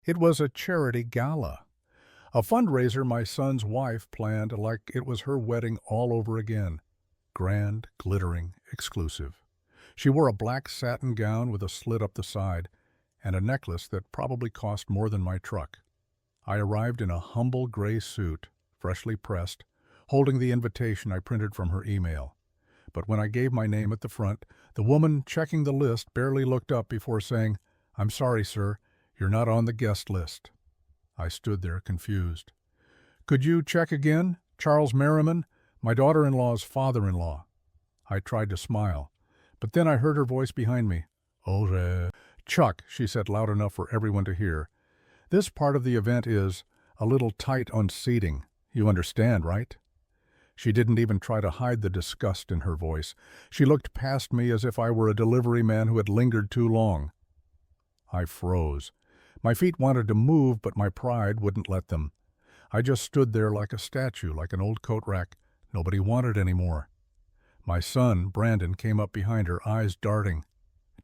It was a charity gala, a fundraiser my son's wife planned like it was her wedding all over again. Grand, glittering, exclusive. She wore a black satin gown with a slit up the side, and a necklace that probably cost more than my truck. I arrived in a humble gray suit, freshly pressed, holding the invitation I printed from her email. But when I gave my name at the front, the woman checking the list barely looked up before saying, "I'm sorry, sir, you're not on the guest list." I stood there confused. "Could you check again? Charles Merriman, my daughter-in-law's father-in-law." I tried to smile, but then I heard her voice behind me. "Oh, Chuck," she said loud enough for everyone to hear. "This part of the event is a little tight on seating. You understand, right?" She didn't even try to hide the disgust in her voice. She looked past me as if I were a delivery man who had lingered too long. I froze. My feet wanted to move, but my pride wouldn't let them. I just stood there like a statue, like an old coat rack nobody wanted anymore. My son, Brandon, came up behind her, eyes darting.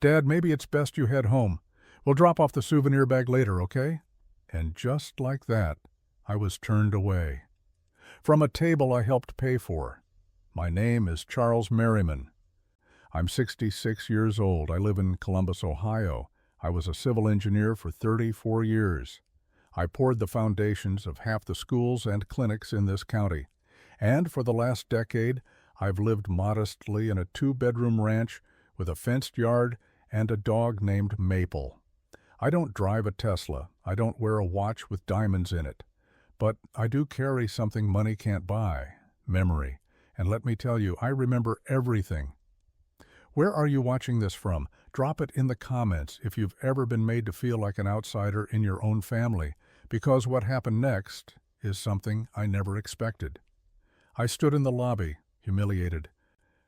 "Dad, maybe it's best you head home. We'll drop off the souvenir bag later, okay?" And just like that, I was turned away. From a table I helped pay for. My name is Charles Merriman. I'm 66 years old. I live in Columbus, Ohio. I was a civil engineer for 34 years. I poured the foundations of half the schools and clinics in this county. And for the last decade, I've lived modestly in a 2-bedroom ranch with a fenced yard and a dog named Maple. I don't drive a Tesla. I don't wear a watch with diamonds in it. But I do carry something money can't buy, memory. And let me tell you, I remember everything. Where are you watching this from? Drop it in the comments if you've ever been made to feel like an outsider in your own family, because what happened next is something I never expected. I stood in the lobby, humiliated,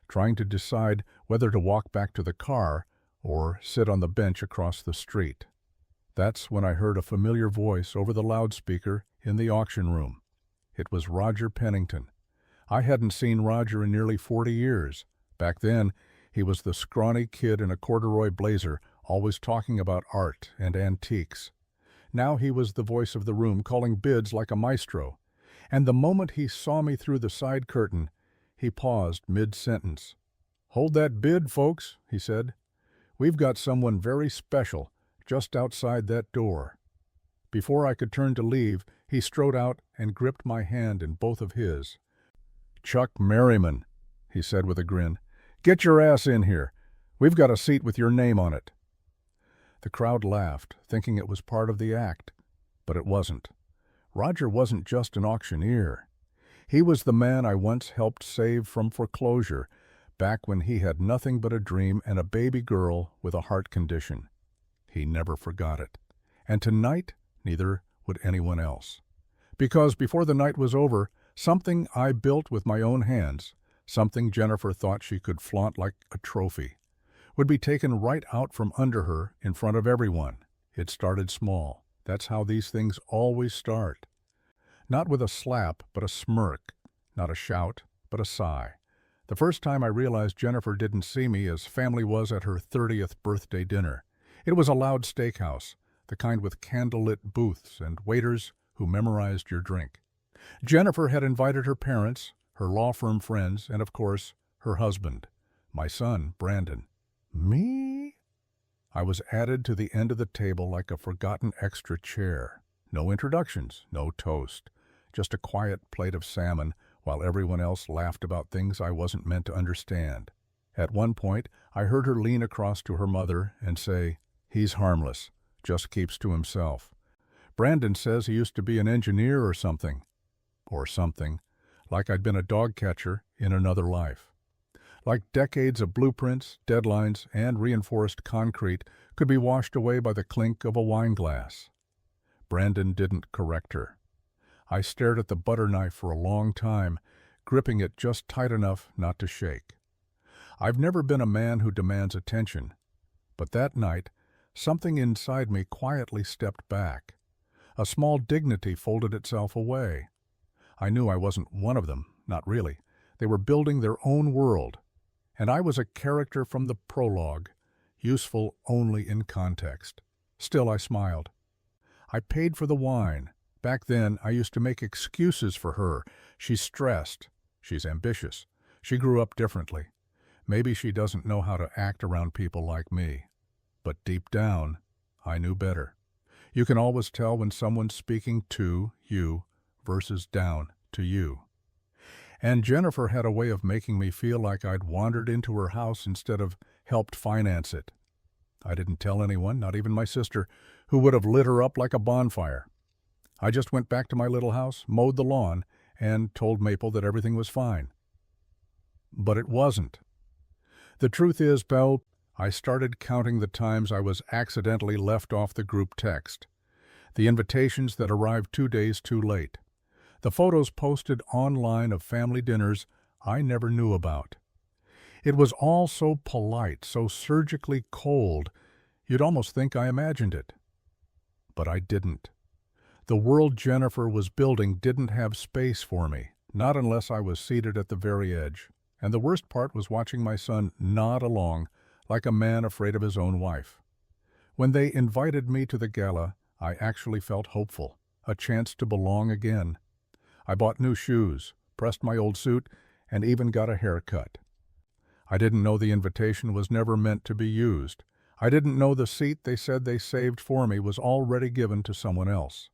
trying to decide whether to walk back to the car or sit on the bench across the street. That's when I heard a familiar voice over the loudspeaker in the auction room. It was Roger Pennington. I hadn't seen Roger in nearly 40 years. Back then, he was the scrawny kid in a corduroy blazer, always talking about art and antiques. Now he was the voice of the room, calling bids like a maestro. And the moment he saw me through the side curtain, he paused mid-sentence. "Hold that bid, folks," he said. "We've got someone very special just outside that door." Before I could turn to leave, he strode out and gripped my hand in both of his. "Chuck Merriman," he said with a grin. "Get your ass in here. We've got a seat with your name on it." The crowd laughed, thinking it was part of the act, but it wasn't. Roger wasn't just an auctioneer. He was the man I once helped save from foreclosure, back when he had nothing but a dream and a baby girl with a heart condition. He never forgot it. And tonight, neither would anyone else. Because before the night was over, something I built with my own hands, something Jennifer thought she could flaunt like a trophy, would be taken right out from under her in front of everyone. It started small. That's how these things always start. Not with a slap, but a smirk. Not a shout, but a sigh. The first time I realized Jennifer didn't see me as family was at her 30th birthday dinner. It was a loud steakhouse, the kind with candlelit booths and waiters who memorized your drink. Jennifer had invited her parents, her law firm friends, and of course, her husband, my son, Brandon. Me? I was added to the end of the table like a forgotten extra chair. No introductions, no toast, just a quiet plate of salmon while everyone else laughed about things I wasn't meant to understand. At one point, I heard her lean across to her mother and say, "He's harmless, just keeps to himself. Brandon says he used to be an engineer or something." Or something, like I'd been a dog catcher in another life. Like decades of blueprints, deadlines, and reinforced concrete could be washed away by the clink of a wine glass. Brandon didn't correct her. I stared at the butter knife for a long time, gripping it just tight enough not to shake. I've never been a man who demands attention, but that night, something inside me quietly stepped back. A small dignity folded itself away. I knew I wasn't one of them, not really. They were building their own world, and I was a character from the prologue, useful only in context. Still, I smiled. I paid for the wine. Back then, I used to make excuses for her. She's stressed. She's ambitious. She grew up differently. Maybe she doesn't know how to act around people like me. But deep down, I knew better. You can always tell when someone's speaking to you versus down to you. And Jennifer had a way of making me feel like I'd wandered into her house instead of helped finance it. I didn't tell anyone, not even my sister, who would have lit her up like a bonfire. I just went back to my little house, mowed the lawn, and told Maple that everything was fine. But it wasn't. The truth is, Belle, I started counting the times I was accidentally left off the group text, the invitations that arrived 2 days too late, the photos posted online of family dinners I never knew about. It was all so polite, so surgically cold, you'd almost think I imagined it. But I didn't. The world Jennifer was building didn't have space for me, not unless I was seated at the very edge. And the worst part was watching my son nod along like a man afraid of his own wife. When they invited me to the gala, I actually felt hopeful, a chance to belong again. I bought new shoes, pressed my old suit, and even got a haircut. I didn't know the invitation was never meant to be used. I didn't know the seat they said they saved for me was already given to someone else.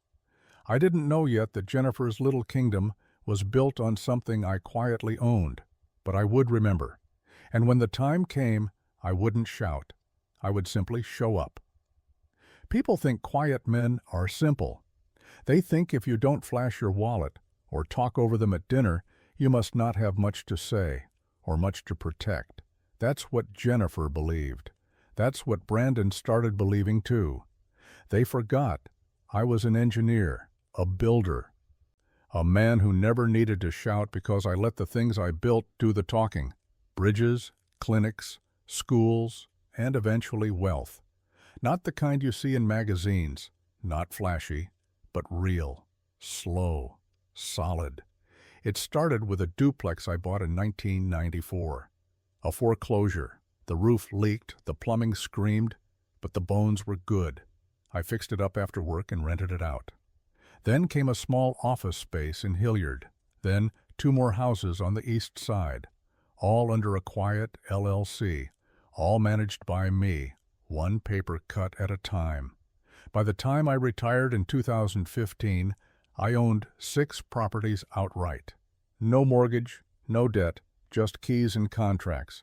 I didn't know yet that Jennifer's little kingdom was built on something I quietly owned. But I would remember. And when the time came, I wouldn't shout. I would simply show up. People think quiet men are simple. They think if you don't flash your wallet or talk over them at dinner, you must not have much to say or much to protect. That's what Jennifer believed. That's what Brandon started believing too. They forgot I was an engineer, a builder, a man who never needed to shout because I let the things I built do the talking. Bridges, clinics, schools, and eventually wealth. Not the kind you see in magazines, not flashy, but real, slow, solid. It started with a duplex I bought in 1994. A foreclosure. The roof leaked, the plumbing screamed, but the bones were good. I fixed it up after work and rented it out. Then came a small office space in Hilliard. Then 2 more houses on the east side, all under a quiet LLC, all managed by me, 1 paper cut at a time. By the time I retired in 2015, I owned 6 properties outright. No mortgage, no debt, just keys and contracts.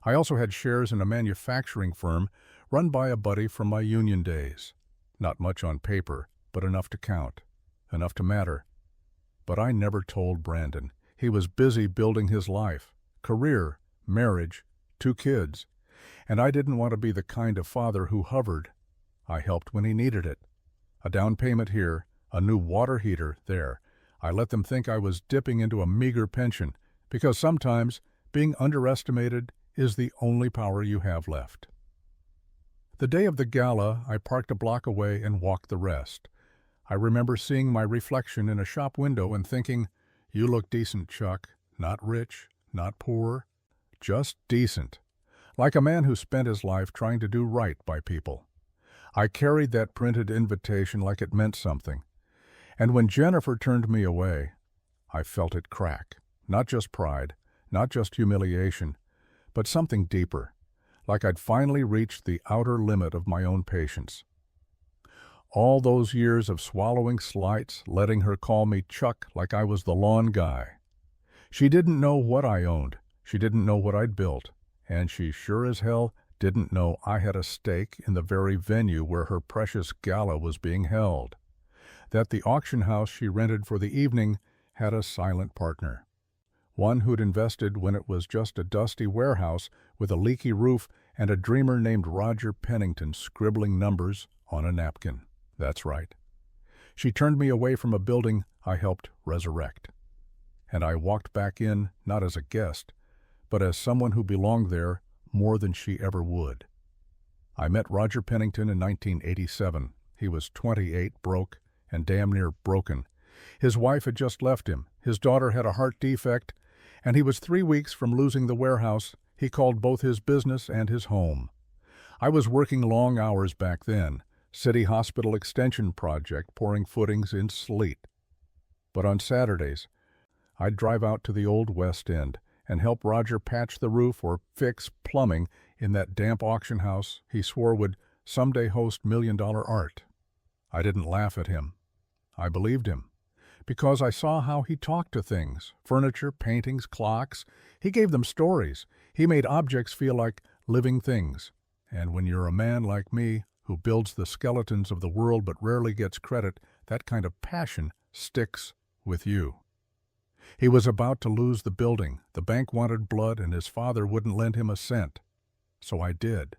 I also had shares in a manufacturing firm run by a buddy from my union days. Not much on paper, but enough to count, enough to matter. But I never told Brandon. He was busy building his life, career, marriage, 2 kids. And I didn't want to be the kind of father who hovered. I helped when he needed it. A down payment here, a new water heater there. I let them think I was dipping into a meager pension, because sometimes being underestimated is the only power you have left. The day of the gala, I parked a block away and walked the rest. I remember seeing my reflection in a shop window and thinking, "You look decent, Chuck. Not rich, not poor, just decent." Like a man who spent his life trying to do right by people. I carried that printed invitation like it meant something. And when Jennifer turned me away, I felt it crack. Not just pride, not just humiliation, but something deeper. Like I'd finally reached the outer limit of my own patience. All those years of swallowing slights, letting her call me Chuck like I was the lawn guy. She didn't know what I owned. She didn't know what I'd built. And she sure as hell didn't know I had a stake in the very venue where her precious gala was being held. That the auction house she rented for the evening had a silent partner. One who'd invested when it was just a dusty warehouse with a leaky roof and a dreamer named Roger Pennington scribbling numbers on a napkin. That's right. She turned me away from a building I helped resurrect. And I walked back in, not as a guest, but as someone who belonged there more than she ever would. I met Roger Pennington in 1987. He was 28, broke, and damn near broken. His wife had just left him. His daughter had a heart defect, and he was 3 weeks from losing the warehouse he called both his business and his home. I was working long hours back then, City Hospital Extension project pouring footings in sleet. But on Saturdays, I'd drive out to the old West End and help Roger patch the roof or fix plumbing in that damp auction house he swore would someday host million-dollar art. I didn't laugh at him. I believed him. Because I saw how he talked to things, furniture, paintings, clocks. He gave them stories. He made objects feel like living things. And when you're a man like me, who builds the skeletons of the world but rarely gets credit, that kind of passion sticks with you. He was about to lose the building. The bank wanted blood, and his father wouldn't lend him a cent. So I did.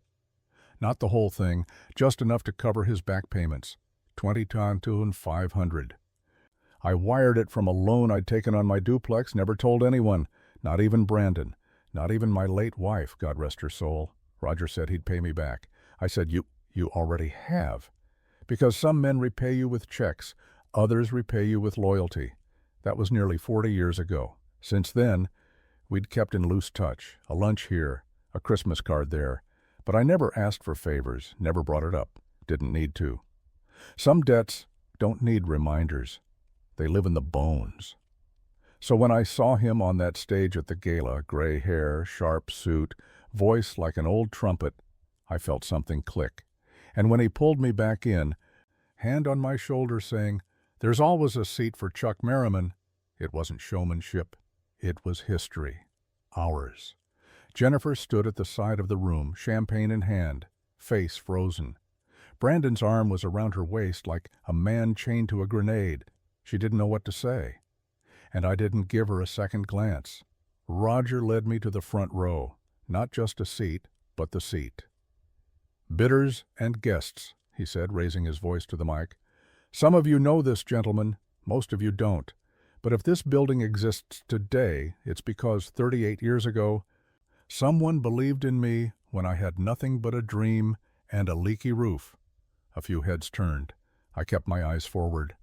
Not the whole thing, just enough to cover his back payments. $20,500. I wired it from a loan I'd taken on my duplex, never told anyone, not even Brandon, not even my late wife, God rest her soul. Roger said he'd pay me back. I said, You already have. Because some men repay you with checks, others repay you with loyalty. That was nearly 40 years ago. Since then, we'd kept in loose touch, a lunch here, a Christmas card there. But I never asked for favors, never brought it up, didn't need to. Some debts don't need reminders. They live in the bones. So when I saw him on that stage at the Gala, gray hair, sharp suit, voice like an old trumpet, I felt something click. And when he pulled me back in, hand on my shoulder saying, "There's always a seat for Chuck Merriman," it wasn't showmanship. It was history. Ours. Jennifer stood at the side of the room, champagne in hand, face frozen. Brandon's arm was around her waist like a man chained to a grenade. She didn't know what to say. And I didn't give her a second glance. Roger led me to the front row. Not just a seat, but the seat. "Bidders and guests," he said, raising his voice to the mic. "Some of you know this, gentlemen. Most of you don't. But if this building exists today, it's because 38 years ago, someone believed in me when I had nothing but a dream and a leaky roof." A few heads turned. I kept my eyes forward.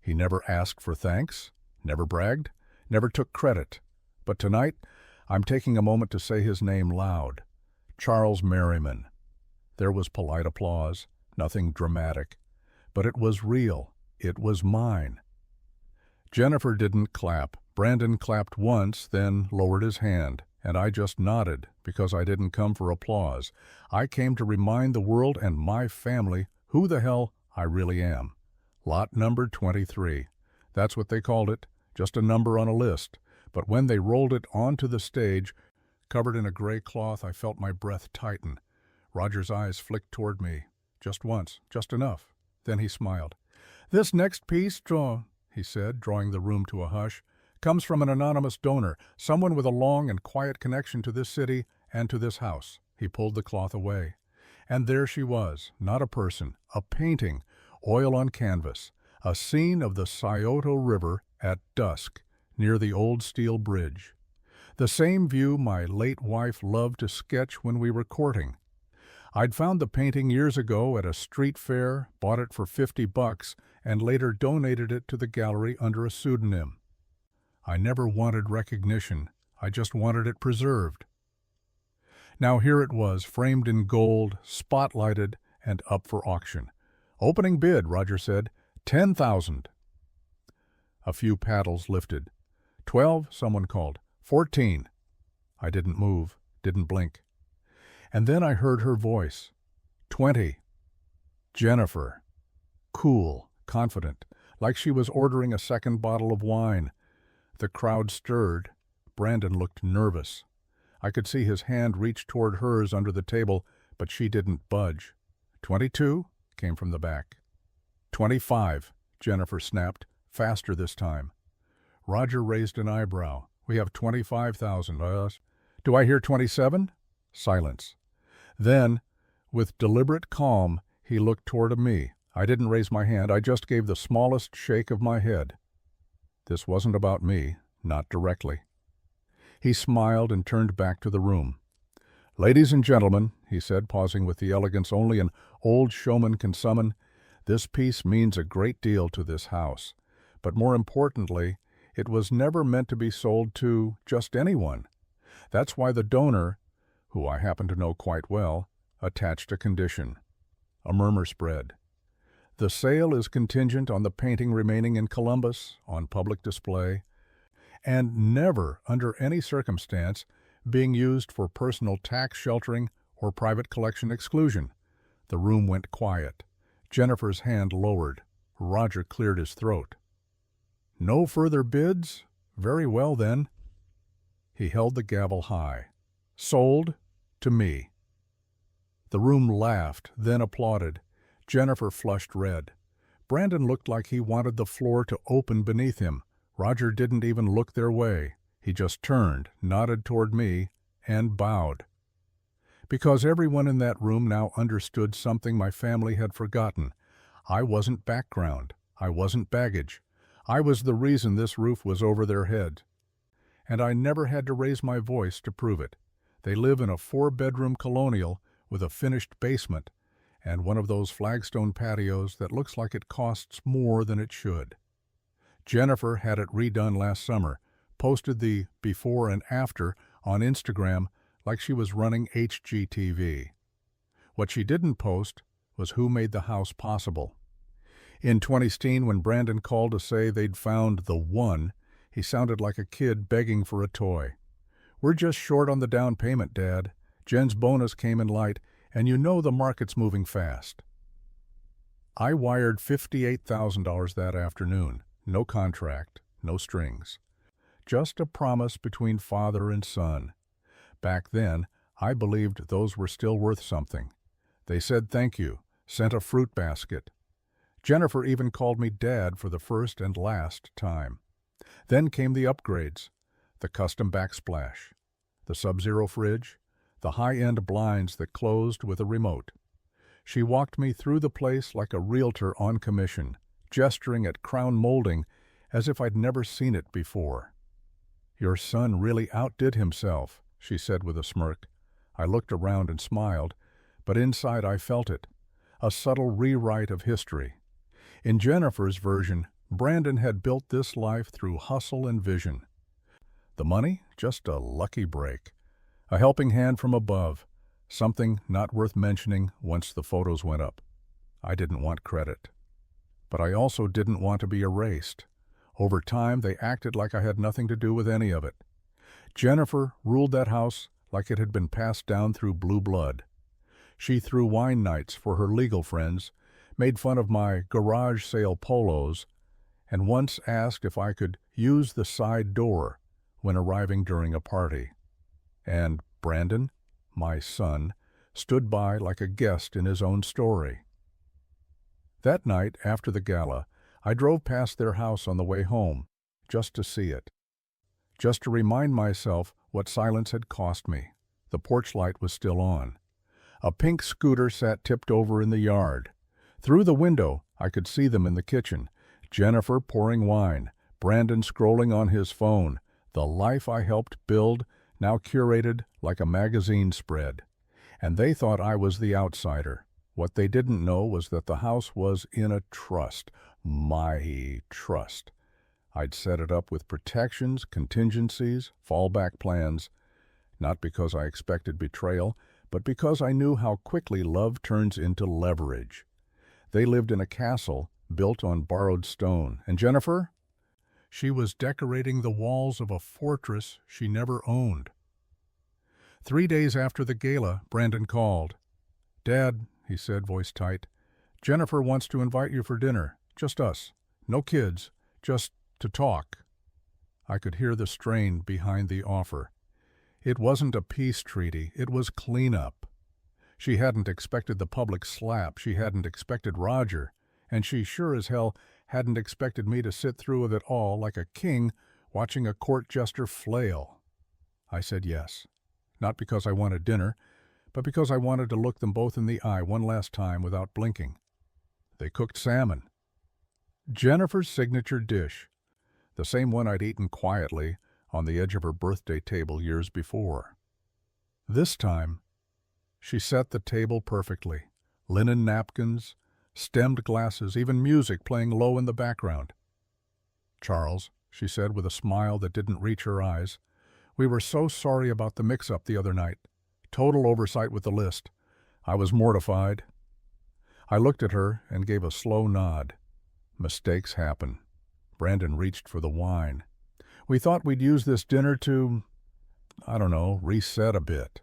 He never asked for thanks, never bragged, never took credit. But tonight, I'm taking a moment to say his name loud. Charles Merriman. There was polite applause, nothing dramatic. But it was real. It was mine. Jennifer didn't clap. Brandon clapped once, then lowered his hand, and I just nodded because I didn't come for applause. I came to remind the world and my family who the hell I really am. Lot number 23. That's what they called it, just a number on a list. But when they rolled it onto the stage, covered in a gray cloth, I felt my breath tighten. Roger's eyes flicked toward me. Just once, just enough. Then he smiled. "This next piece, he said, drawing the room to a hush, comes from an anonymous donor, someone with a long and quiet connection to this city and to this house." He pulled the cloth away. And there she was, not a person, a painting, oil on canvas, a scene of the Scioto River at dusk near the old steel bridge. The same view my late wife loved to sketch when we were courting. I'd found the painting years ago at a street fair, bought it for $50, and later donated it to the gallery under a pseudonym. I never wanted recognition. I just wanted it preserved. Now here it was, framed in gold, spotlighted, and up for auction. "Opening bid," Roger said. $10,000. A few paddles lifted. 12, someone called. 14. I didn't move, didn't blink. And then I heard her voice. 20. Jennifer. Cool, confident, like she was ordering a second bottle of wine. The crowd stirred. Brandon looked nervous. I could see his hand reach toward hers under the table, but she didn't budge. 22 came from the back. 25, Jennifer snapped, faster this time. Roger raised an eyebrow. "We have 25,000. Do I hear 27? Silence. Then, with deliberate calm, he looked toward me. I didn't raise my hand. I just gave the smallest shake of my head. This wasn't about me, not directly. He smiled and turned back to the room. "Ladies and gentlemen," he said, pausing with the elegance only an old showman can summon, "this piece means a great deal to this house. But more importantly, it was never meant to be sold to just anyone. That's why the donor, who I happen to know quite well, attached a condition." A murmur spread. The sale is contingent on the painting remaining in Columbus on public display, and never, under any circumstance, being used for personal tax sheltering or private collection exclusion. The room went quiet. Jennifer's hand lowered. Roger cleared his throat. No further bids? Very well, then. He held the gavel high. Sold to me. The room laughed, then applauded. Jennifer flushed red. Brandon looked like he wanted the floor to open beneath him. Roger didn't even look their way. He just turned, nodded toward me, and bowed. Because everyone in that room now understood something my family had forgotten. I wasn't background. I wasn't baggage. I was the reason this roof was over their heads. And I never had to raise my voice to prove it. They live in a 4-bedroom colonial with a finished basement and one of those flagstone patios that looks like it costs more than it should. Jennifer had it redone last summer, posted the before and after on Instagram like she was running HGTV. What she didn't post was who made the house possible. In 2016, when Brandon called to say they'd found the one, he sounded like a kid begging for a toy. We're just short on the down payment, Dad. Jen's bonus came in light, and you know the market's moving fast. I wired $58,000 that afternoon. No contract, no strings. Just a promise between father and son. Back then, I believed those were still worth something. They said thank you, sent a fruit basket. Jennifer even called me Dad for the first and last time. Then came the upgrades, the custom backsplash, the Sub-Zero fridge, the high-end blinds that closed with a remote. She walked me through the place like a realtor on commission, gesturing at crown molding as if I'd never seen it before. Your son really outdid himself, she said with a smirk. I looked around and smiled, but inside I felt it, a subtle rewrite of history. In Jennifer's version, Brandon had built this life through hustle and vision. The money? Just a lucky break. A helping hand from above, something not worth mentioning once the photos went up. I didn't want credit. But I also didn't want to be erased. Over time, they acted like I had nothing to do with any of it. Jennifer ruled that house like it had been passed down through blue blood. She threw wine nights for her legal friends, made fun of my garage sale polos, and once asked if I could use the side door when arriving during a party. And Brandon, my son, stood by like a guest in his own story. That night, after the gala, I drove past their house on the way home, just to see it. Just to remind myself what silence had cost me. The porch light was still on. A pink scooter sat tipped over in the yard. Through the window, I could see them in the kitchen. Jennifer pouring wine, Brandon scrolling on his phone, the life I helped build, now curated like a magazine spread. And they thought I was the outsider. What they didn't know was that the house was in a trust, my trust. I'd set it up with protections, contingencies, fallback plans, not because I expected betrayal, but because I knew how quickly love turns into leverage. They lived in a castle built on borrowed stone, and Jennifer? She was decorating the walls of a fortress she never owned. 3 days after the gala, Brandon called. Dad, he said, voice tight, Jennifer wants to invite you for dinner. Just us. No kids. Just to talk. I could hear the strain behind the offer. It wasn't a peace treaty. It was cleanup. She hadn't expected the public slap. She hadn't expected Roger. And she sure as hell hadn't expected me to sit through with it all like a king watching a court jester flail. I said yes. Not because I wanted dinner, but because I wanted to look them both in the eye one last time without blinking. They cooked salmon. Jennifer's signature dish, the same one I'd eaten quietly on the edge of her birthday table years before. This time, she set the table perfectly. Linen napkins, stemmed glasses, even music playing low in the background. Charles, she said with a smile that didn't reach her eyes, we were so sorry about the mix-up the other night. Total oversight with the list. I was mortified. I looked at her and gave a slow nod. Mistakes happen. Brandon reached for the wine. We thought we'd use this dinner to, I don't know, reset a bit.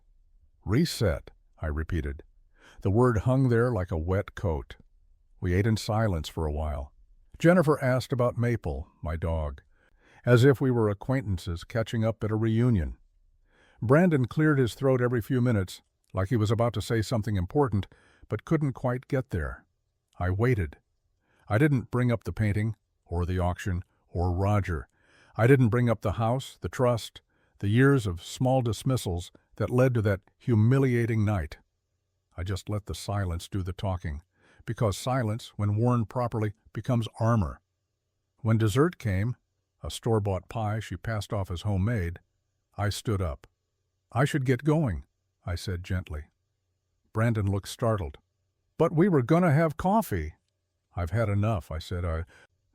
Reset, I repeated. The word hung there like a wet coat. We ate in silence for a while. Jennifer asked about Maple, my dog, as if we were acquaintances catching up at a reunion. Brandon cleared his throat every few minutes, like he was about to say something important, but couldn't quite get there. I waited. I didn't bring up the painting, or the auction, or Roger. I didn't bring up the house, the trust, the years of small dismissals that led to that humiliating night. I just let the silence do the talking, because silence, when worn properly, becomes armor. When dessert came, a store-bought pie she passed off as homemade, I stood up. I should get going, I said gently. Brandon looked startled. But we were gonna have coffee. I've had enough, I said,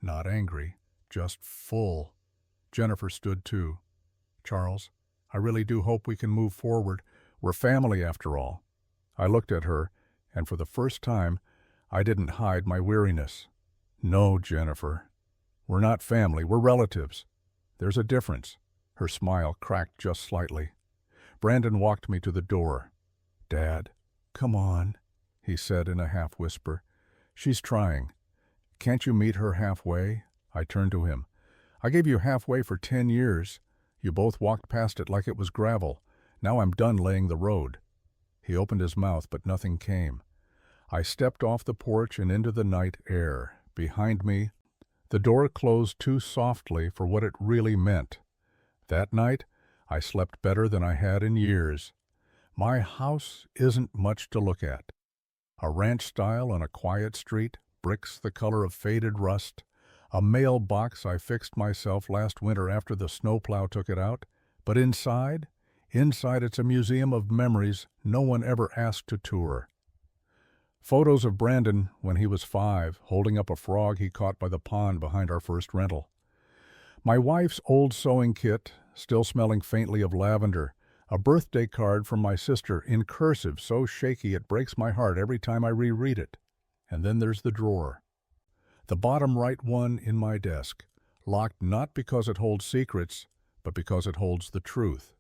not angry, just full. Jennifer stood too. Charles, I really do hope we can move forward. We're family after all. I looked at her, and for the first time, I didn't hide my weariness. No, Jennifer. We're not family, we're relatives. There's a difference. Her smile cracked just slightly. Brandon walked me to the door. Dad, come on, he said in a half-whisper. She's trying. Can't you meet her halfway? I turned to him. I gave you halfway for 10 years. You both walked past it like it was gravel. Now I'm done laying the road. He opened his mouth, but nothing came. I stepped off the porch and into the night air. Behind me, the door closed too softly for what it really meant. That night, I slept better than I had in years. My house isn't much to look at. A ranch style on a quiet street, bricks the color of faded rust, a mailbox I fixed myself last winter after the snowplow took it out, but inside it's a museum of memories no one ever asked to tour. Photos of Brandon when he was 5, holding up a frog he caught by the pond behind our first rental. My wife's old sewing kit, still smelling faintly of lavender, a birthday card from my sister in cursive so shaky it breaks my heart every time I reread it. And then there's the drawer. The bottom right one in my desk, locked not because it holds secrets, but because it holds the truth.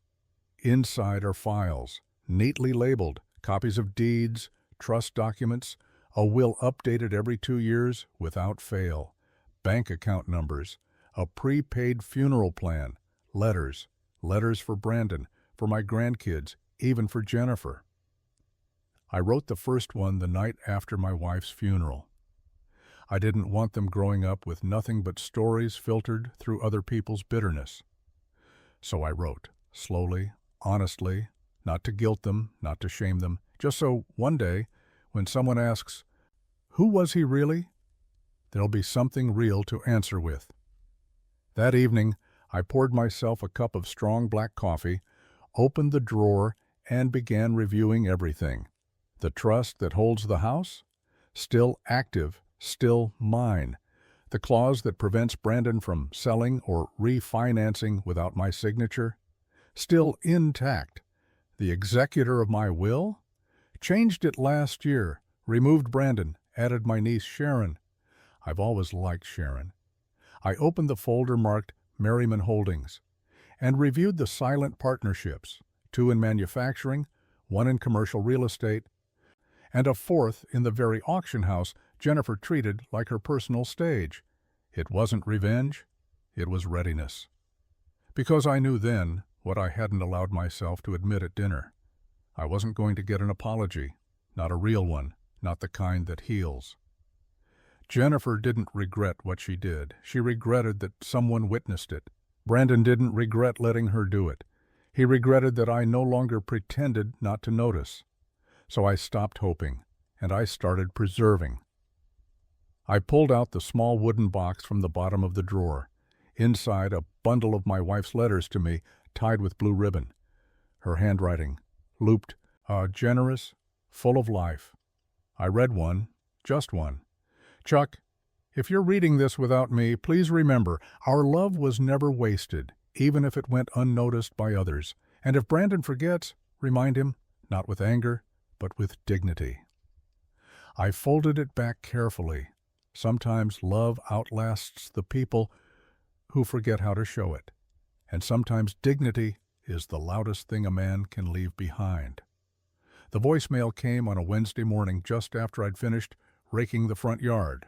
Inside are files, neatly labeled, copies of deeds, trust documents, a will updated every 2 years without fail, bank account numbers, a prepaid funeral plan, letters for Brandon, for my grandkids, even for Jennifer. I wrote the first one the night after my wife's funeral. I didn't want them growing up with nothing but stories filtered through other people's bitterness. So I wrote, slowly, honestly, not to guilt them, not to shame them, just so one day, when someone asks, "Who was he really?" there'll be something real to answer with. That evening, I poured myself a cup of strong black coffee, opened the drawer, and began reviewing everything. The trust that holds the house? Still active, still mine. The clause that prevents Brandon from selling or refinancing without my signature? Still intact. The executor of my will? Changed it last year, removed Brandon, added my niece Sharon. I've always liked Sharon. I opened the folder marked Merriman Holdings and reviewed the silent partnerships, 2 in manufacturing, 1 in commercial real estate, and a 4th in the very auction house Jennifer treated like her personal stage. It wasn't revenge, it was readiness. Because I knew then what I hadn't allowed myself to admit at dinner. I wasn't going to get an apology, not a real one, not the kind that heals. Jennifer didn't regret what she did. She regretted that someone witnessed it. Brandon didn't regret letting her do it. He regretted that I no longer pretended not to notice. So I stopped hoping, and I started preserving. I pulled out the small wooden box from the bottom of the drawer. Inside, a bundle of my wife's letters to me, tied with blue ribbon. Her handwriting, looped, generous, full of life. I read one, just one. Chuck, if you're reading this without me, please remember, our love was never wasted, even if it went unnoticed by others. And if Brandon forgets, remind him, not with anger, but with dignity. I folded it back carefully. Sometimes love outlasts the people who forget how to show it. And sometimes dignity is the loudest thing a man can leave behind. The voicemail came on a Wednesday morning just after I'd finished raking the front yard.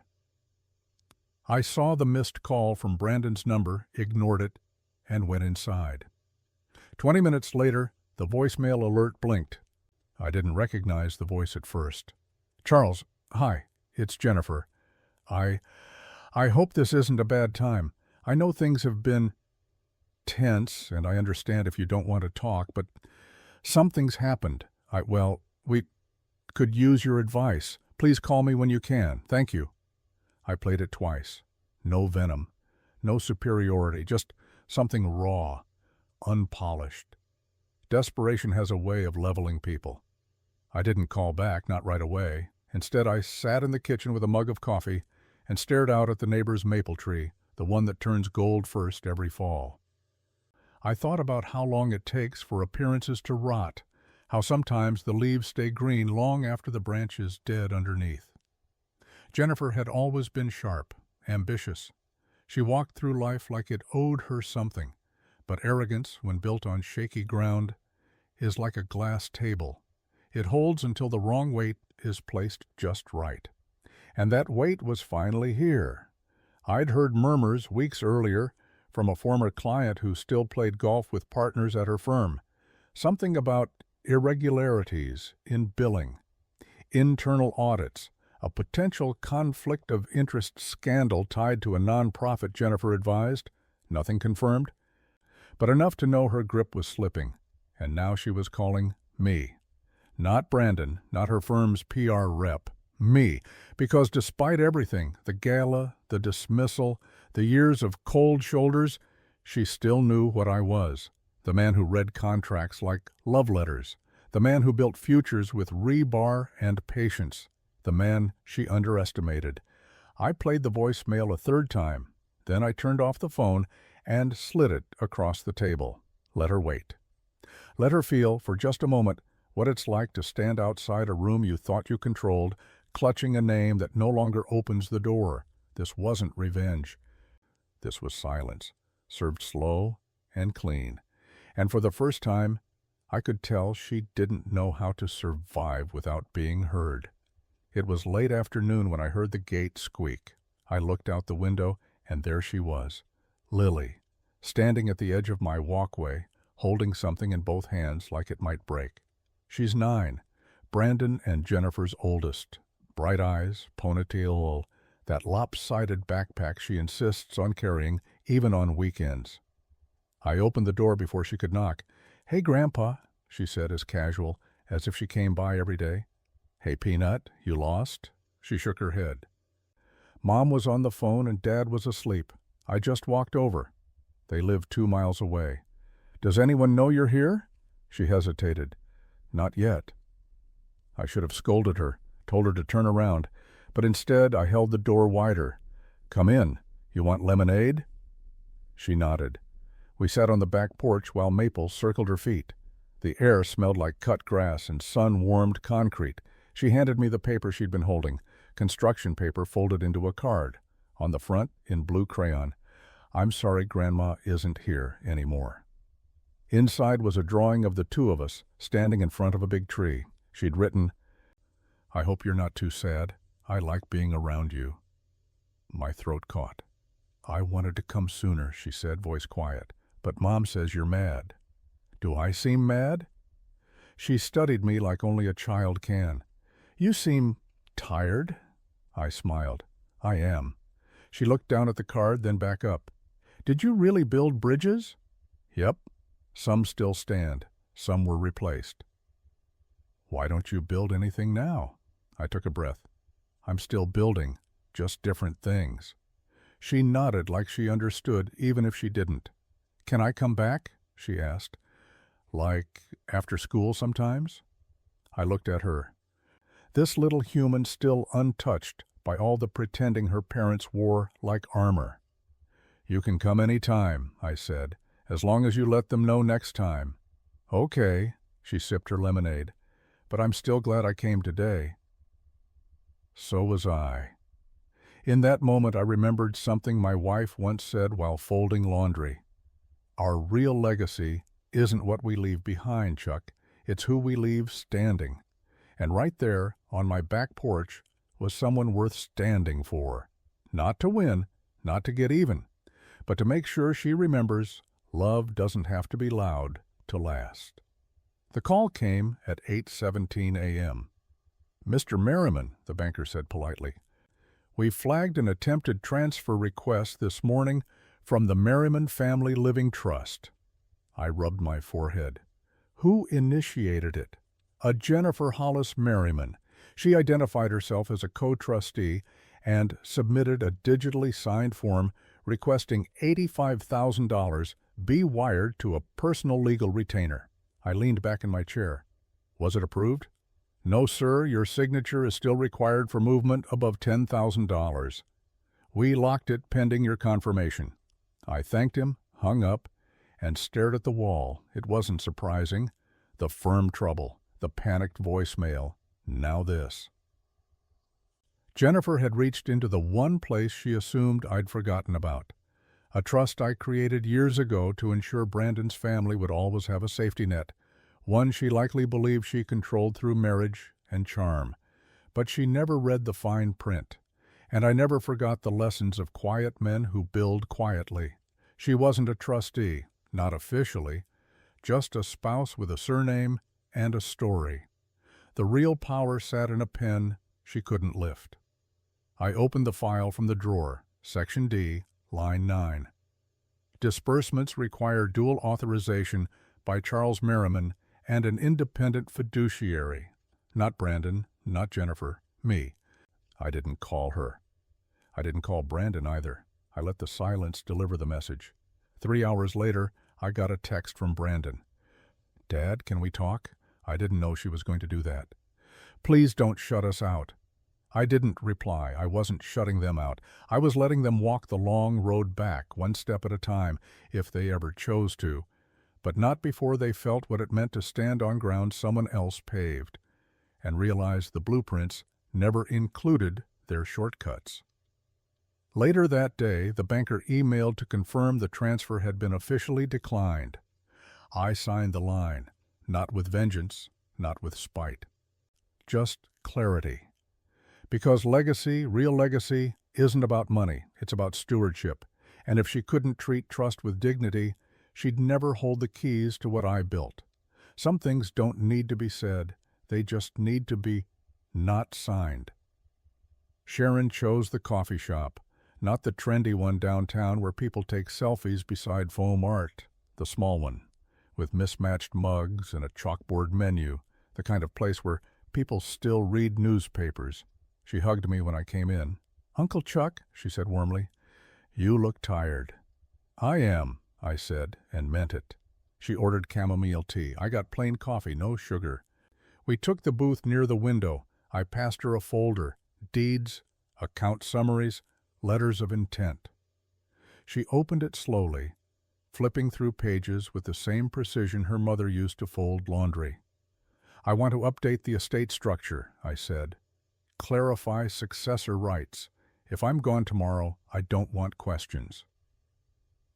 I saw the missed call from Brandon's number, ignored it, and went inside. 20 minutes later, the voicemail alert blinked. I didn't recognize the voice at first. "Charles, hi, it's Jennifer. I hope this isn't a bad time. I know things have been tense, and I understand if you don't want to talk, but something's happened. We could use your advice. Please call me when you can. Thank you." I played it twice. No venom, no superiority, just something raw, unpolished. Desperation has a way of leveling people. I didn't call back, not right away. Instead, I sat in the kitchen with a mug of coffee and stared out at the neighbor's maple tree, the one that turns gold first every fall. I thought about how long it takes for appearances to rot, how sometimes the leaves stay green long after the branch is dead underneath. Jennifer had always been sharp, ambitious. She walked through life like it owed her something, but arrogance, when built on shaky ground, is like a glass table. It holds until the wrong weight is placed just right. And that weight was finally here. I'd heard murmurs weeks earlier from a former client who still played golf with partners at her firm. Something about irregularities in billing, internal audits, a potential conflict of interest scandal tied to a nonprofit Jennifer advised. Nothing confirmed, but enough to know her grip was slipping. And now she was calling me. Not Brandon, not her firm's PR rep. Me. Because despite everything, the gala, the dismissal, the years of cold shoulders, she still knew what I was. The man who read contracts like love letters. The man who built futures with rebar and patience. The man she underestimated. I played the voicemail a third time. Then I turned off the phone and slid it across the table. Let her wait. Let her feel, for just a moment, what it's like to stand outside a room you thought you controlled, clutching a name that no longer opens the door. This wasn't revenge. This was silence, served slow and clean. And for the first time, I could tell she didn't know how to survive without being heard. It was late afternoon when I heard the gate squeak. I looked out the window, and there she was, Lily, standing at the edge of my walkway, holding something in both hands like it might break. She's 9, Brandon and Jennifer's oldest. Bright eyes, ponytail, that lopsided backpack she insists on carrying even on weekends. I opened the door before she could knock. "Hey, Grandpa," she said as casual as if she came by every day. "Hey, Peanut, you lost?" She shook her head. Mom was on the phone and Dad was asleep. I just walked over. They live 2 miles away. "Does anyone know you're here?" She hesitated. "Not yet." I should have scolded her, told her to turn around, but instead I held the door wider. "Come in. You want lemonade?" She nodded. We sat on the back porch while Maple circled her feet. The air smelled like cut grass and sun-warmed concrete. She handed me the paper she'd been holding, construction paper folded into a card. On the front, in blue crayon, "I'm sorry Grandma isn't here anymore." Inside was a drawing of the two of us, standing in front of a big tree. She'd written, "I hope you're not too sad. I like being around you." My throat caught. "I wanted to come sooner," she said, voice quiet. "But Mom says you're mad." "Do I seem mad?" She studied me like only a child can. "You seem tired." I smiled. "I am." She looked down at the card, then back up. "Did you really build bridges?" "Yep. Some still stand. Some were replaced." "Why don't you build anything now?" I took a breath. "I'm still building, just different things." She nodded like she understood, even if she didn't. "Can I come back?" she asked. "Like after school sometimes?" I looked at her. This little human still untouched by all the pretending her parents wore like armor. "You can come any time," I said, "as long as you let them know next time." "Okay," she sipped her lemonade, "but I'm still glad I came today." So was I. In that moment I remembered something my wife once said while folding laundry. Our real legacy isn't what we leave behind, Chuck. It's who we leave standing. And right there, on my back porch, was someone worth standing for. Not to win, not to get even, but to make sure she remembers love doesn't have to be loud to last. The call came at 8:17 a.m. "Mr. Merriman," the banker said politely, "we flagged an attempted transfer request this morning from the Merriman Family Living Trust." I rubbed my forehead. Who initiated it? A Jennifer Hollis Merriman. She identified herself as a co-trustee and submitted a digitally signed form requesting $85,000 be wired to a personal legal retainer. I leaned back in my chair. Was it approved? "No, sir, your signature is still required for movement above $10,000. We locked it pending your confirmation." I thanked him, hung up, and stared at the wall. It wasn't surprising. The firm trouble, the panicked voicemail, now this. Jennifer had reached into the one place she assumed I'd forgotten about. A trust I created years ago to ensure Brandon's family would always have a safety net, one she likely believed she controlled through marriage and charm. But she never read the fine print, and I never forgot the lessons of quiet men who build quietly. She wasn't a trustee, not officially, just a spouse with a surname and a story. The real power sat in a pen she couldn't lift. I opened the file from the drawer, Section D, Line 9. Disbursements require dual authorization by Charles Merriman and an independent fiduciary. Not Brandon, not Jennifer, me. I didn't call her. I didn't call Brandon either. I let the silence deliver the message. 3 hours later, I got a text from Brandon. "Dad, can we talk?" I didn't know she was going to do that. "Please don't shut us out." I didn't reply. I wasn't shutting them out. I was letting them walk the long road back, one step at a time, if they ever chose to, but not before they felt what it meant to stand on ground someone else paved, and realize the blueprints never included their shortcuts. Later that day, the banker emailed to confirm the transfer had been officially declined. I signed the line, not with vengeance, not with spite. Just clarity. Because legacy, real legacy, isn't about money, it's about stewardship. And if she couldn't treat trust with dignity, she'd never hold the keys to what I built. Some things don't need to be said, they just need to be not signed. Sharon chose the coffee shop, not the trendy one downtown where people take selfies beside foam art, the small one, with mismatched mugs and a chalkboard menu, the kind of place where people still read newspapers. She hugged me when I came in. "Uncle Chuck," she said warmly, "you look tired." "I am," I said, and meant it. She ordered chamomile tea. I got plain coffee, no sugar. We took the booth near the window. I passed her a folder, deeds, account summaries, letters of intent. She opened it slowly, flipping through pages with the same precision her mother used to fold laundry. "I want to update the estate structure," I said. "Clarify successor rights. If I'm gone tomorrow, I don't want questions."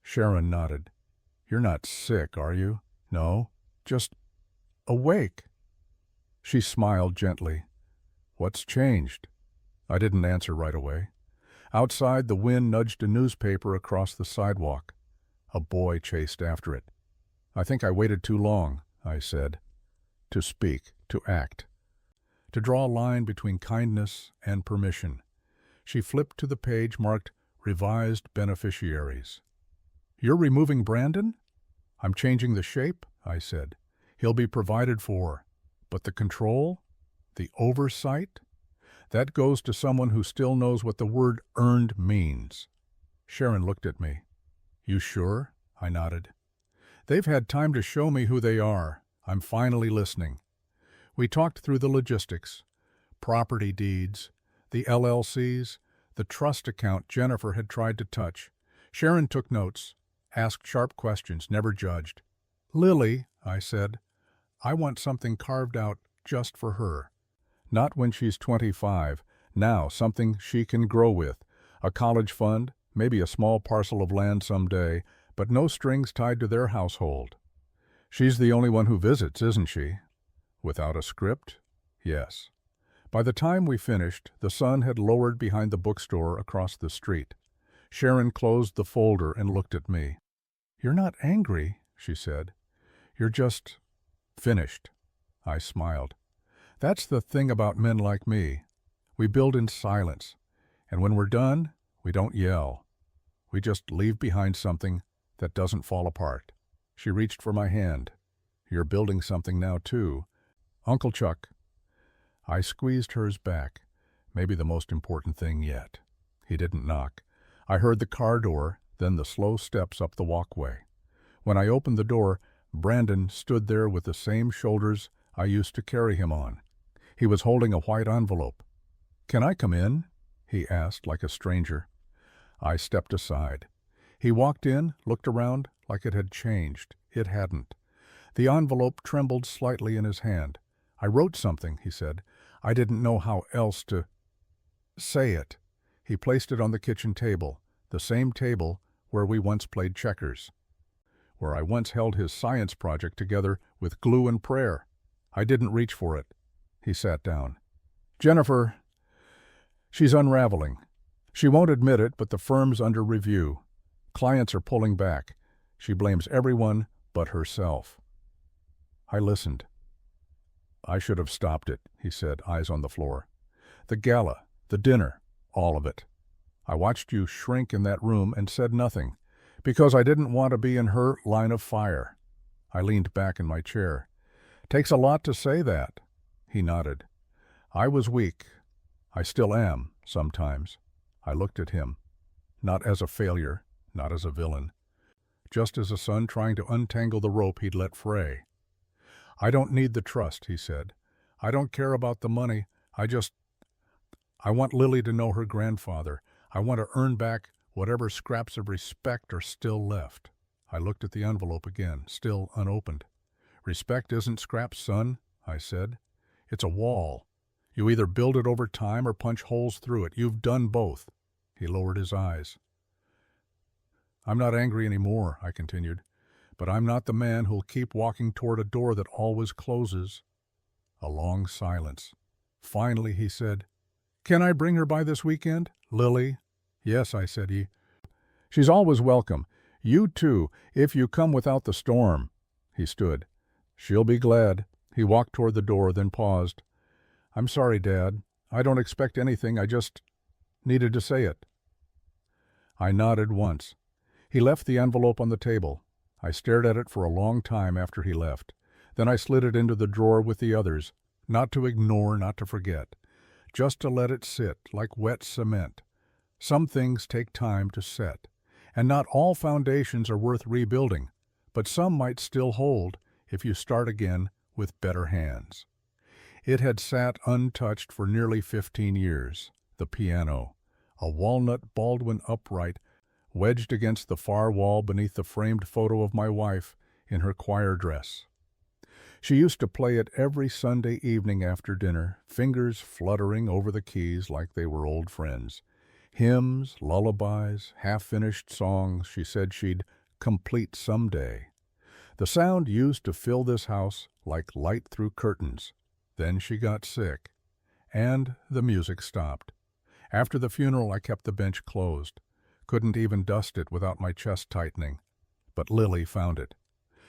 Sharon nodded. "You're not sick, are you?" "No, just awake." She smiled gently. "What's changed?" I didn't answer right away. Outside, the wind nudged a newspaper across the sidewalk. A boy chased after it. "I think I waited too long," I said. To speak, to act. To draw a line between kindness and permission. She flipped to the page marked Revised Beneficiaries. "You're removing Brandon?" "I'm changing the shape," I said. "He'll be provided for. But the control? The oversight? That goes to someone who still knows what the word earned means." Sharon looked at me. "You sure?" I nodded. "They've had time to show me who they are. I'm finally listening." We talked through the logistics, property deeds, the LLCs, the trust account Jennifer had tried to touch. Sharon took notes, asked sharp questions, never judged. "Lily," I said, "I want something carved out just for her. Not when she's 25, Now, something she can grow with. A college fund, maybe a small parcel of land someday, but no strings tied to their household. She's the only one who visits, isn't she? Without a script? Yes. By the time we finished, the sun had lowered behind the bookstore across the street. Sharon closed the folder and looked at me. "You're not angry," she said. "You're just finished." I smiled. "That's the thing about men like me. We build in silence, and when we're done, we don't yell. We just leave behind something that doesn't fall apart." She reached for my hand. "You're building something now, too. Uncle Chuck." I squeezed hers back. Maybe the most important thing yet. He didn't knock. I heard the car door, then the slow steps up the walkway. When I opened the door, Brandon stood there with the same shoulders I used to carry him on. He was holding a white envelope. "Can I come in?" he asked like a stranger. I stepped aside. He walked in, looked around like it had changed. It hadn't. The envelope trembled slightly in his hand. "I wrote something," he said. "I didn't know how else to say it." He placed it on the kitchen table, the same table where we once played checkers, where I once held his science project together with glue and prayer. I didn't reach for it. He sat down. "Jennifer, she's unraveling. She won't admit it, but the firm's under review. Clients are pulling back. She blames everyone but herself." I listened. "I should have stopped it," he said, eyes on the floor. "The gala, the dinner, all of it. I watched you shrink in that room and said nothing, because I didn't want to be in her line of fire." I leaned back in my chair. "Takes a lot to say that." He nodded. "I was weak. I still am, sometimes." I looked at him. Not as a failure, not as a villain. Just as a son trying to untangle the rope he'd let fray. "I don't need the trust," he said. "I don't care about the money. I want Lily to know her grandfather. I want to earn back whatever scraps of respect are still left." I looked at the envelope again, still unopened. "Respect isn't scraps, son," I said. "It's a wall. You either build it over time or punch holes through it. You've done both." He lowered his eyes. "I'm not angry anymore," I continued, "but I'm not the man who'll keep walking toward a door that always closes." A long silence. Finally he said, "Can I bring her by this weekend? Lily?" "Yes," I said. "She's always welcome. You too, if you come without the storm." He stood. "She'll be glad." He walked toward the door, then paused. "I'm sorry, Dad. I don't expect anything. I just needed to say it." I nodded once. He left the envelope on the table. I stared at it for a long time after he left. Then I slid it into the drawer with the others, not to ignore, not to forget, just to let it sit like wet cement. Some things take time to set, and not all foundations are worth rebuilding, but some might still hold if you start again with better hands. It had sat untouched for nearly 15 years, the piano, a walnut Baldwin upright wedged against the far wall beneath the framed photo of my wife in her choir dress. She used to play it every Sunday evening after dinner, fingers fluttering over the keys like they were old friends. Hymns, lullabies, half-finished songs she said she'd complete someday. The sound used to fill this house like light through curtains. Then she got sick, and the music stopped. After the funeral, I kept the bench closed. Couldn't even dust it without my chest tightening. But Lily found it.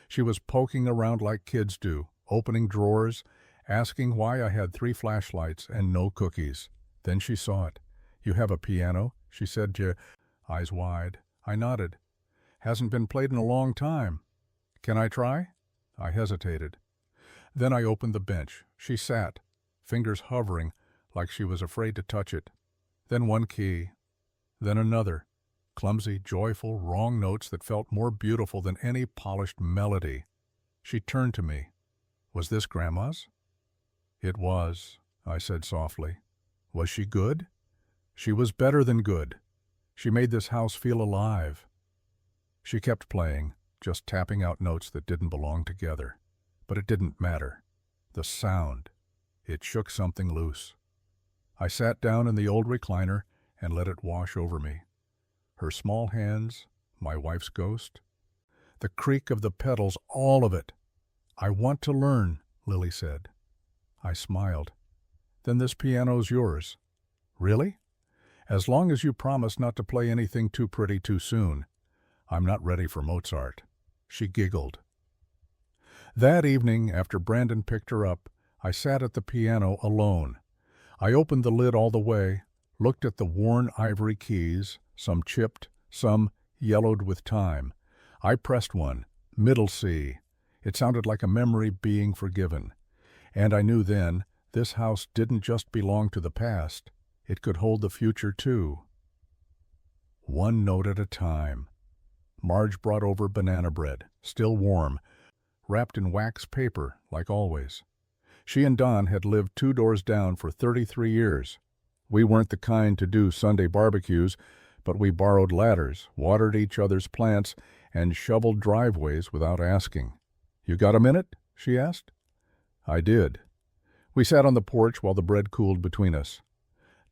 She was poking around like kids do, opening drawers, asking why I had 3 flashlights and no cookies. Then she saw it. "You have a piano?" she said, eyes wide. I nodded. "Hasn't been played in a long time. Can I try?" I hesitated. Then I opened the bench. She sat, fingers hovering like she was afraid to touch it. Then one key, then another. Clumsy, joyful, wrong notes that felt more beautiful than any polished melody. She turned to me. "Was this Grandma's?" "It was," I said softly. "Was she good?" "She was better than good. She made this house feel alive." She kept playing, just tapping out notes that didn't belong together. But it didn't matter. The sound. It shook something loose. I sat down in the old recliner and let it wash over me. Her small hands, my wife's ghost, the creak of the pedals, all of it. "I want to learn," Lily said. I smiled. "Then this piano's yours." "Really?" "As long as you promise not to play anything too pretty too soon. I'm not ready for Mozart." She giggled. That evening, after Brandon picked her up, I sat at the piano alone. I opened the lid all the way, looked at the worn ivory keys, some chipped, some yellowed with time. I pressed one, middle C. It sounded like a memory being forgiven. And I knew then, this house didn't just belong to the past. It could hold the future too. One note at a time. Marge brought over banana bread, still warm, wrapped in wax paper, like always. She and Don had lived 2 doors down for 33 years. We weren't the kind to do Sunday barbecues, but we borrowed ladders, watered each other's plants, and shoveled driveways without asking. "You got a minute?" she asked. I did. We sat on the porch while the bread cooled between us.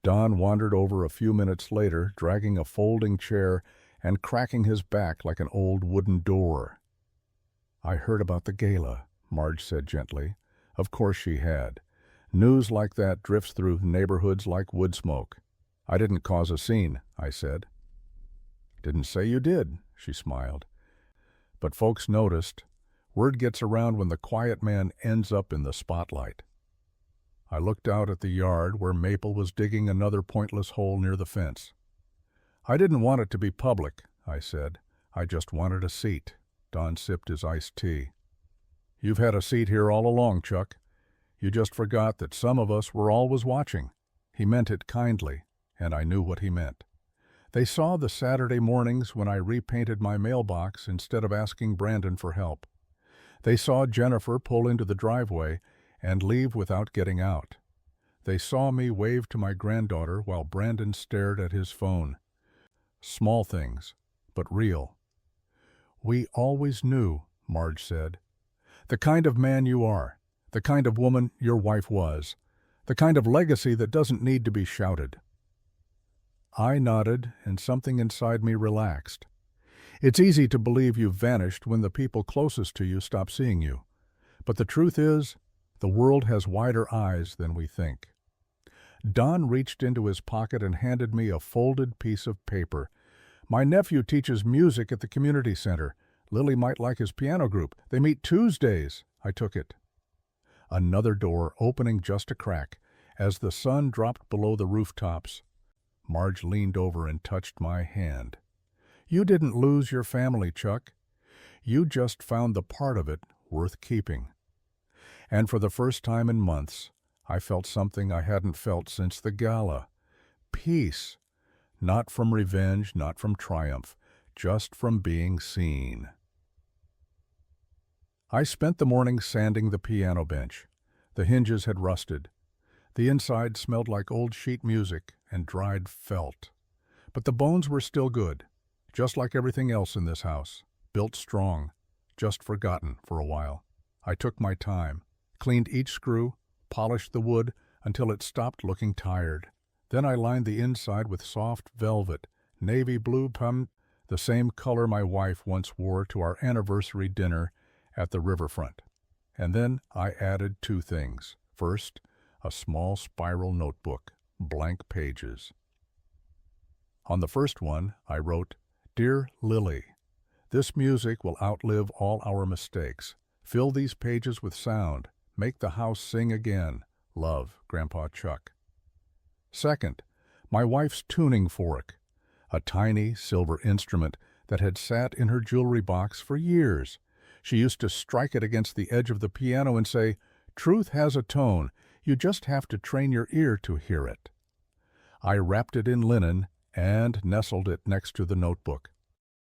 Don wandered over a few minutes later, dragging a folding chair and cracking his back like an old wooden door. "I heard about the gala," Marge said gently. Of course she had. News like that drifts through neighborhoods like wood smoke. "I didn't cause a scene," I said. "Didn't say you did," she smiled. "But folks noticed. Word gets around when the quiet man ends up in the spotlight." I looked out at the yard where Maple was digging another pointless hole near the fence. "I didn't want it to be public," I said. "I just wanted a seat." Don sipped his iced tea. "You've had a seat here all along, Chuck. You just forgot that some of us were always watching." He meant it kindly, and I knew what he meant. They saw the Saturday mornings when I repainted my mailbox instead of asking Brandon for help. They saw Jennifer pull into the driveway and leave without getting out. They saw me wave to my granddaughter while Brandon stared at his phone. Small things, but real. "We always knew," Marge said. "The kind of man you are, the kind of woman your wife was, the kind of legacy that doesn't need to be shouted." I nodded, and something inside me relaxed. It's easy to believe you've vanished when the people closest to you stop seeing you. But the truth is, the world has wider eyes than we think. Don reached into his pocket and handed me a folded piece of paper. "My nephew teaches music at the community center. Lily might like his piano group. They meet Tuesdays." I took it. Another door opening just a crack. As the sun dropped below the rooftops, Marge leaned over and touched my hand. "You didn't lose your family, Chuck. You just found the part of it worth keeping." And for the first time in months, I felt something I hadn't felt since the gala. Peace. Not from revenge, not from triumph, just from being seen. I spent the morning sanding the piano bench. The hinges had rusted. The inside smelled like old sheet music and dried felt. But the bones were still good, just like everything else in this house, built strong, just forgotten for a while. I took my time, cleaned each screw, polished the wood until it stopped looking tired. Then I lined the inside with soft velvet, navy blue the same color my wife once wore to our anniversary dinner at the riverfront. And then I added 2 things. First, a small spiral notebook, blank pages. On the first one, I wrote, "Dear Lily, this music will outlive all our mistakes. Fill these pages with sound. Make the house sing again. Love, Grandpa Chuck." Second, my wife's tuning fork, a tiny silver instrument that had sat in her jewelry box for years. She used to strike it against the edge of the piano and say, "Truth has a tone. You just have to train your ear to hear it." I wrapped it in linen and nestled it next to the notebook.